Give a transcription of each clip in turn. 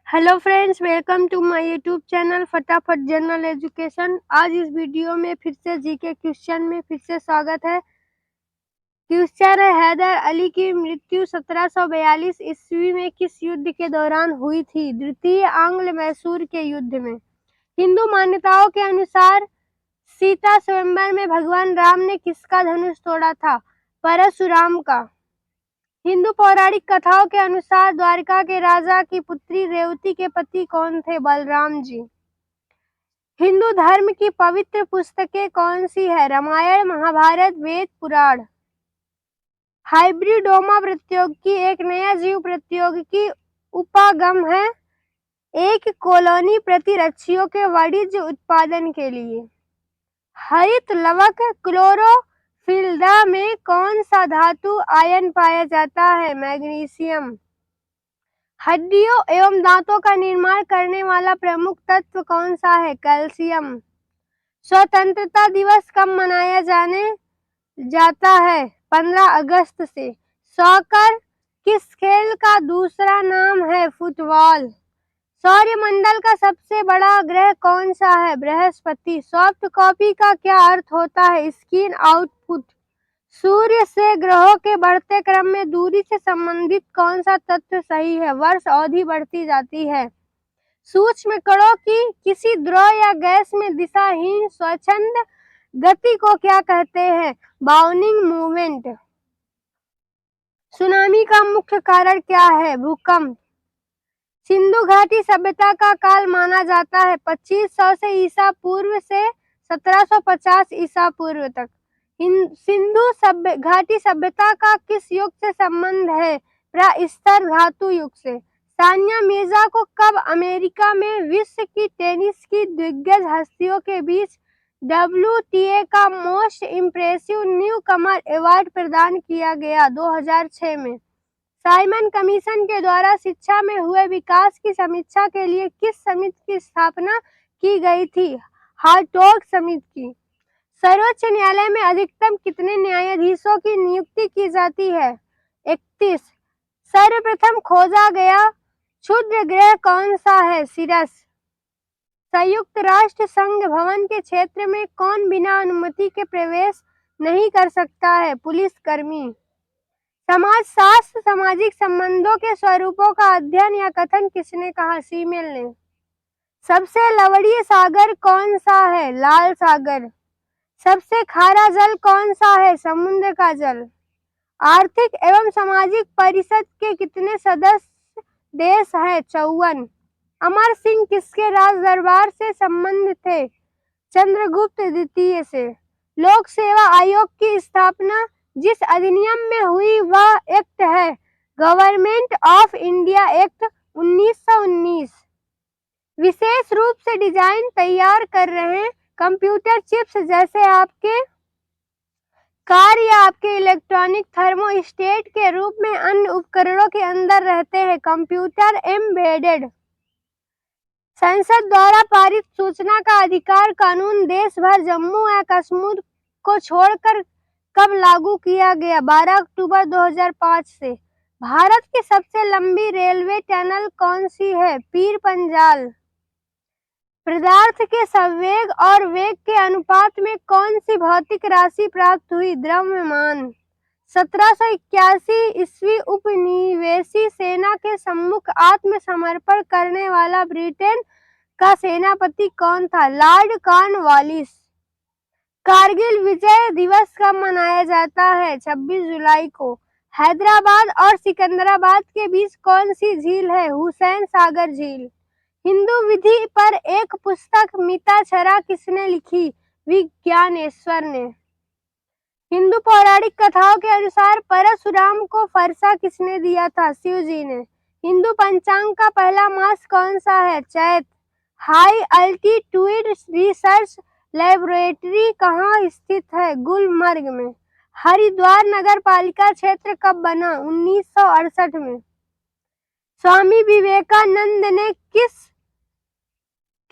Hello friends, welcome to my YouTube channel फटाफट general education. आज इस वीडियो में फिर से जीके क्वेश्चन में फिर से स्वागत है। क्वेश्चन है, हैदर अली की मृत्यु 1742 ईस्वी में किस युद्ध के दौरान हुई थी? द्वितीय आंग्ल मैसूर के युद्ध में। हिंदू मान्यताओं के अनुसार सीता स्वयंवर में भगवान राम ने किसका धनुष तोड़ा था? परशुराम का। हिंदू पौराणिक कथाओं के अनुसार द्वारका के राजा की पुत्री रेवती के पति कौन थे? बलराम जी। हिंदू धर्म की पवित्र पुस्तकें कौन सी है? रामायण, महाभारत, वेद, पुराण। हाइब्रिडोमा प्रौद्योगिकी एक नया जीव प्रौद्योगिकी उपागम है, एक कॉलोनी प्रतिरक्षियों के वाणिज्य उत्पादन के लिए। हरित लवक क्लोरोफिल्दा में कौन सा धातु आयन पाया जाता है? मैग्नीशियम। हड्डियों एवं दांतों का निर्माण करने वाला प्रमुख तत्व कौन सा है? कैल्शियम। स्वतंत्रता दिवस कब मनाया जाता है? 15 अगस्त से। सॉकर किस खेल का दूसरा नाम है? फुटबॉल। सौरमंडल का सबसे बड़ा ग्रह कौन सा है? बृहस्पति। सॉफ्ट कॉपी का क्या अर्थ होता है? Screen output. सूर्य से ग्रहों के बढ़ते क्रम में दूरी से संबंधित कौन सा तथ्य सही है? वर्ष अवधि बढ़ती जाती है। सूक्ष्म कणों की किसी द्रव या गैस में दिशाहीन स्वच्छंद गति को क्या कहते हैं? Bounding movement. सुनामी का मुख्य कारण क्या है? भूकंप। सिंधु घाटी सभ्यता का काल माना जाता है 2500 से ईसा पूर्व से 1750 ईसा पूर्व तक। सिंधु घाटी सभ्यता का किस युग से संबंध है? प्रास्तर धातु युग से। सानिया मिर्जा को कब अमेरिका में विश्व की टेनिस की दिग्गज हस्तियों के बीच WTA का मोस्ट इम्प्रेसिव न्यू कमर अवार्ड प्रदान किया गया? 2006 में। साइमन कमीशन के द्वारा शिक्षा में हुए विकास की समीक्षा के लिए किस समिति की स्थापना की गई थी? हार्टोग समिति की। सर्वोच्च न्यायालय में अधिकतम कितने न्यायाधीशों की नियुक्ति की जाती है? 31। सर्वप्रथम खोजा गया क्षुद्र ग्रह कौन सा है? सिरस। संयुक्त राष्ट्र संघ भवन के क्षेत्र में कौन बिना अनुमति के प्रवेश नहीं कर सकता है? पुलिसकर्मी। समाजशास्त्र सामाजिक संबंधों के स्वरूपों का अध्ययन या कथन किसने कहा? सीमेल ने। सबसे लवणीय सागर कौन सा है? लाल सागर। सबसे खारा जल कौन सा है? समुद्र का जल। आर्थिक एवं सामाजिक परिषद के कितने सदस्य देश हैं? 54। अमर सिंह किसके राज दरबार से संबंध थे? चंद्रगुप्त द्वितीय से। लोक सेवा आयोग की स्थापना जिस अधिनियम में हुई वह एक्ट है? Government of India act 1919। विशेष रूप से डिजाइन तैयार कर रहे कंप्यूटर चिप्स जैसे आपके कार या आपके इलेक्ट्रॉनिक थर्मोस्टेट के रूप में अन्य उपकरणों के अंदर रहते हैं। Computer embedded. संसद द्वारा पारित सूचना का अधिकार कानून देश भर जम्मू या कश्मीर को छोड़कर कब लागू किया गया? 12 अक्टूबर 2005 से। भारत की सबसे लंबी रेलवे टनल कौन सी है? पीर पंजाल। पदार्थ के संवेग और वेग के अनुपात में कौन सी भौतिक राशि प्राप्त हुई? द्रव्यमान। 1781 ईस्वी उपनिवेशी सेना के सम्मुख आत्मसमर्पण करने वाला ब्रिटेन का सेनापति कौन था? Lord Cornwallis. कारगिल विजय दिवस कब मनाया जाता है? 26 जुलाई को। हैदराबाद और सिकंदराबाद के बीच कौन सी झील है? हुसैन सागर झील। हिंदू विधि पर एक पुस्तक मिताक्षरा किसने लिखी? विज्ञानेश्वर ने। हिंदू पौराणिक कथाओं के अनुसार परशुराम को फरसा किसने दिया था? शिव जी ने। हिंदू पंचांग का पहला मास कौन सा है? चैत। हाई अल्टीट्यूड रिसर्च लैबोरेटरी कहाँ स्थित है? गुलमर्ग में। हरिद्वार नगर पालिका क्षेत्र कब बना? 1968 में। स्वामी विवेकानंद ने किस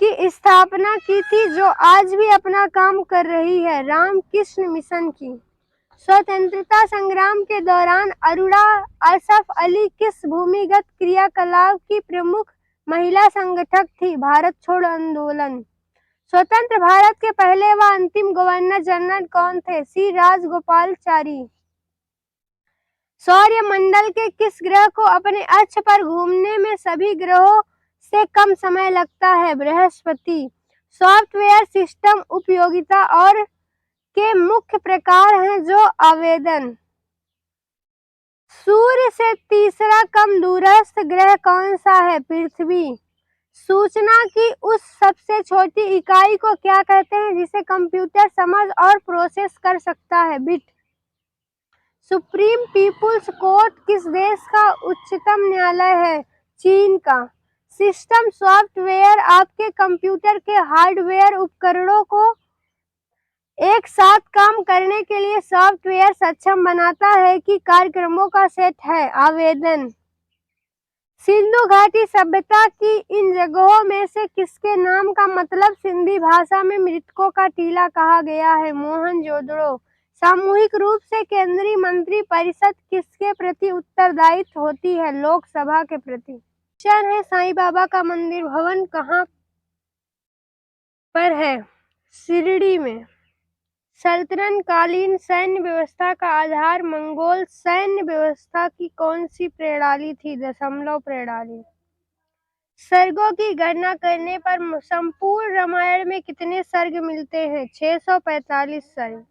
की स्थापना की थी जो आज भी अपना काम कर रही है? रामकृष्ण मिशन की। स्वतंत्रता संग्राम के दौरान अरोड़ा असफ अली किस भूमिगत क्रियाकलाप की प्रमुख महिला संगठक थी भारत छोड़ो आंदोलन। स्वतंत्र भारत के पहले व अंतिम गवर्नर जनरल कौन थे? सी राजगोपालाचारी। सौर मंडल के किस ग्रह को अपने अक्ष पर घूमने में सभी ग्रहों से कम समय लगता है? बृहस्पति। सॉफ्टवेयर सिस्टम उपयोगिता और के मुख्य प्रकार हैं जो आवेदन। सूर्य से तीसरा कम दूरस्थ ग्रह कौन सा है? पृथ्वी। सूचना की उस सबसे छोटी इकाई को क्या कहते हैं जिसे कंप्यूटर समझ और प्रोसेस कर सकता है? बिट। सुप्रीम पीपुल्स कोर्ट किस देश का उच्चतम न्यायालय है? चीन का। सिस्टम सॉफ्टवेयर आपके कंप्यूटर के हार्डवेयर उपकरणों को एक साथ काम करने के लिए सॉफ्टवेयर सक्षम बनाता है कि कार्यक्रमों का सेट है? आवेदन। सिंधु घाटी सभ्यता की इन जगहों में से किसके नाम का मतलब सिंधी भाषा में मृतकों का टीला कहा गया है? मोहनजोदड़ो। सामूहिक रूप से केंद्रीय मंत्री परिषद किसके प्रति उत्तरदायित्व होती है? लोकसभा के प्रति। क्वेश्चन है साईं बाबा का मंदिर भवन कहाँ पर है? शिरडी में। सल्तनत कालीन सैन्य व्यवस्था का आधार मंगोल सैन्य व्यवस्था की कौन सी प्रणाली थी? दशमलव प्रणाली। सर्गों की गणना करने पर संपूर्ण रामायण में कितने सर्ग मिलते हैं? 645 सर्ग।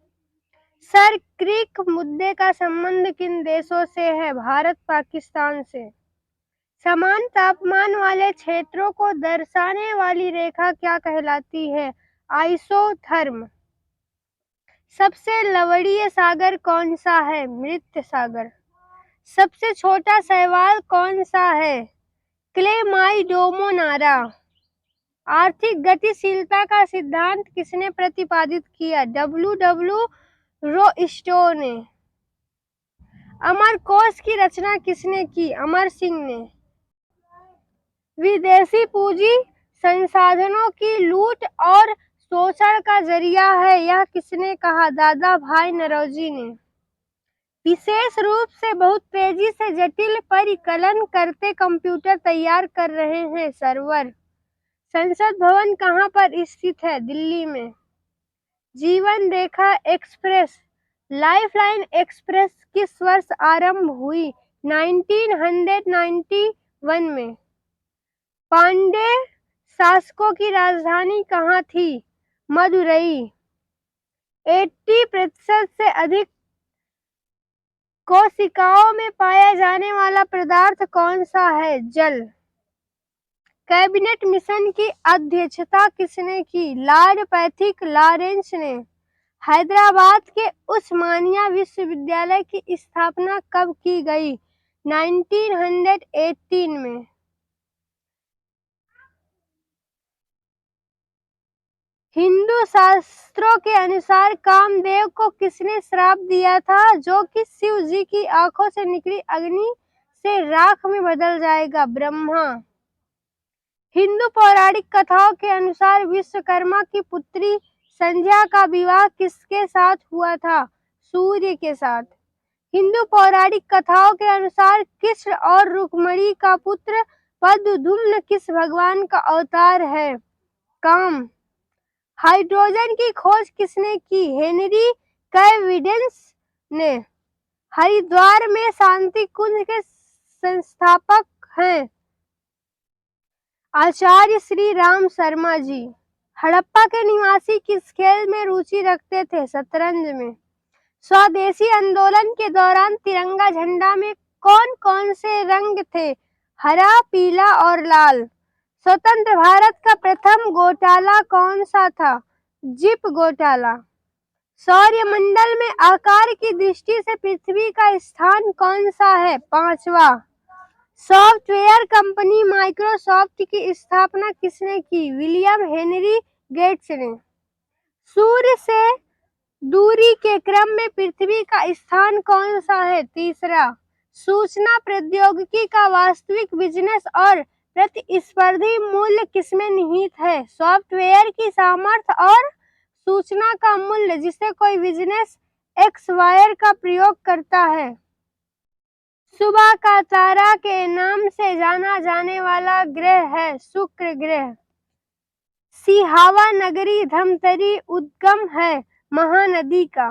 सर क्रीक मुद्दे का संबंध किन देशों से है? भारत पाकिस्तान से। समान तापमान वाले क्षेत्रों को दर्शाने वाली रेखा क्या कहलाती है? आइसोथर्म। सबसे लवणीय सागर कौन सा है? मृत सागर। सबसे छोटा शैवाल कौन सा है? क्लेमाइडोमोनारा। आर्थिक गतिशीलता का सिद्धांत किसने प्रतिपादित किया? डब्ल्यू रोस्टो ने। अमरकोश की रचना किसने की? अमर सिंह ने। विदेशी पूंजी संसाधनों की लूट और शोषण का जरिया है, यह किसने कहा? दादा भाई नौरोजी ने। विशेष रूप से बहुत तेजी से जटिल परिकलन करते कंप्यूटर तैयार कर रहे हैं सर्वर। संसद भवन कहाँ पर स्थित है? दिल्ली में। जीवन रेखा एक्सप्रेस लाइफलाइन एक्सप्रेस किस वर्ष आरंभ हुई? 1991 में। पांड्य शासकों की राजधानी कहाँ थी? मदुरई। 80% से अधिक कोशिकाओं में पाया जाने वाला पदार्थ कौन सा है? जल। कैबिनेट मिशन की अध्यक्षता किसने की? लॉर्ड पैथिक लॉरेंस ने। हैदराबाद के उस्मानिया विश्वविद्यालय की स्थापना कब की गई? 1918 में। हिंदू शास्त्रों के अनुसार कामदेव को किसने श्राप दिया था जो कि शिव जी की आंखों से निकली अग्नि से राख में बदल जाएगा? ब्रह्मा। हिंदू पौराणिक कथाओं के अनुसार विश्वकर्मा की पुत्री संध्या का विवाह किसके साथ हुआ था? सूर्य के साथ। हिंदू पौराणिक कथाओं के अनुसार कृष्ण और रुक्मिणी का पुत्र प्रद्युम्न किस भगवान का अवतार है? काम। हाइड्रोजन की खोज किसने की? हेनरी कैविंडिश ने। हरिद्वार में शांति कुंज के संस्थापक हैं आचार्य श्री राम शर्मा जी। हड़प्पा के निवासी किस खेल में रुचि रखते थे? शतरंज में। स्वदेशी आंदोलन के दौरान तिरंगा झंडा में कौन कौन से रंग थे? हरा, पीला और लाल। स्वतंत्र भारत का प्रथम घोटाला कौन सा था? जिप घोटाला। सौरमंडल में आकार की दृष्टि से पृथ्वी का स्थान कौन सा है? 5वां। सॉफ्टवेयर कंपनी माइक्रोसॉफ्ट की स्थापना किसने की? विलियम हेनरी गेट्स ने। सूर्य से दूरी के क्रम में पृथ्वी का स्थान कौन सा है? तीसरा। सूचना प्रौद्योगिकी का वास्तविक बिजनेस और प्रतिस्पर्धी मूल्य किसमें निहित है? सॉफ्टवेयर की सामर्थ्य और सूचना का मूल्य जिसे कोई बिजनेस एक्सवायर का प्रयोग करता है। सुबह का तारा के नाम से जाना जाने वाला ग्रह है शुक्र ग्रह। सिहावा नगरी धमतरी उद्गम है महानदी का।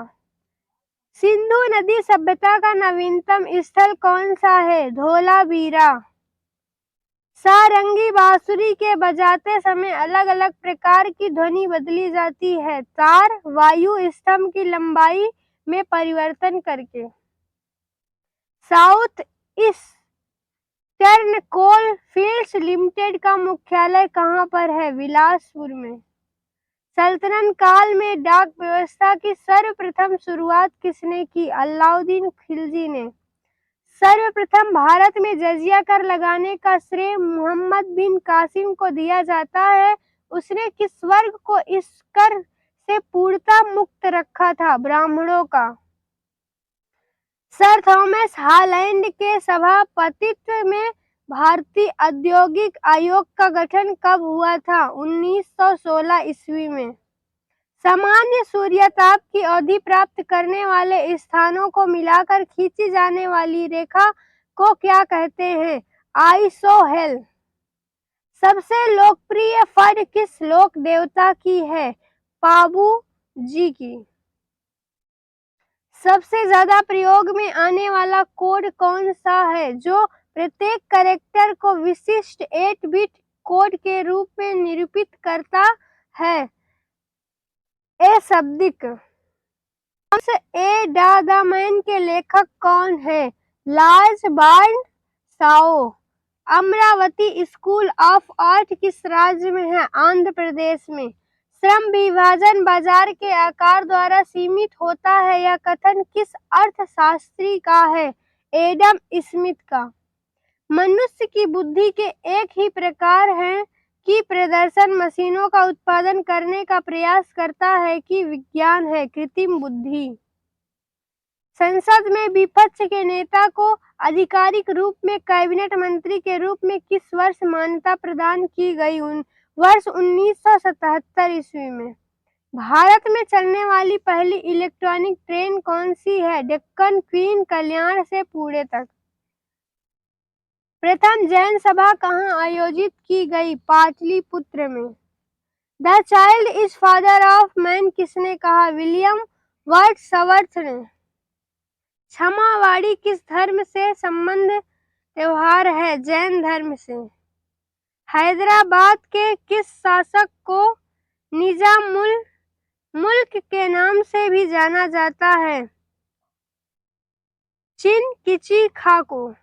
सिंधु नदी सभ्यता का नवीनतम स्थल कौन सा है? धोलावीरा। सारंगी बांसुरी के बजाते समय अलग अलग प्रकार की ध्वनि बदली जाती है। तार वायु स्तंभ की लंबाई में परिवर्तन करके। साउथ ईस्टर्न कोल फील्ड्स लिमिटेड का मुख्यालय कहाँ पर है? बिलासपुर में। सल्तनत काल में डाक व्यवस्था की सर्वप्रथम शुरुआत किसने की? अलाउद्दीन खिलजी ने। सर्वप्रथम भारत में जजिया कर लगाने का श्रेय मोहम्मद बिन कासिम को दिया जाता है। उसने किस वर्ग को इस कर से पूर्णतः मुक्त रखा था? ब्राह्मणों का। सर थॉमस हॉलैंड के सभापतित्व में भारतीय औद्योगिक आयोग का गठन कब हुआ था? 1916 ईस्वी में। सामान्य सूर्यताप की अवधि प्राप्त करने वाले स्थानों को मिलाकर खींची जाने वाली रेखा को क्या कहते हैं? आइसोहेल। सबसे लोकप्रिय फड़ किस लोक देवता की है? पाबू जी की। सबसे ज्यादा प्रयोग में आने वाला कोड कौन सा है जो प्रत्येक कैरेक्टर को विशिष्ट 8 बिट कोड के रूप में निरूपित करता है? अशाब्दिक। ए डा द मैन के लेखक कौन है? Lord Bernard Shaw. Amravati school of art किस राज्य में है? आंध्र प्रदेश में। श्रम विभाजन बाजार के आकार द्वारा सीमित होता है, यह कथन किस अर्थशास्त्री का है? एडम स्मिथ का। मनुष्य की बुद्धि के एक ही प्रकार है कि प्रदर्शन मशीनों का उत्पादन करने का प्रयास करता है कि विज्ञान है कृत्रिम बुद्धि। संसद में विपक्ष के नेता को आधिकारिक रूप में कैबिनेट मंत्री के रूप में किस वर्ष मान्यता प्रदान की गई? वर्ष 1977 ईस्वी में। भारत में चलने वाली पहली इलेक्ट्रॉनिक ट्रेन कौन सी है? डेक्कन क्वीन, कल्याण से पुणे तक। प्रथम जैन सभा कहाँ आयोजित की गई? पाटलिपुत्र में। The child is father of man किसने कहा? विलियम वर्ड्सवर्थ ने। क्षमावाणी किस धर्म से संबंध त्योहार है? जैन धर्म से। हैदराबाद के किस शासक को निजामुल मुल्क के नाम से भी जाना जाता है? चिनकिची खा को।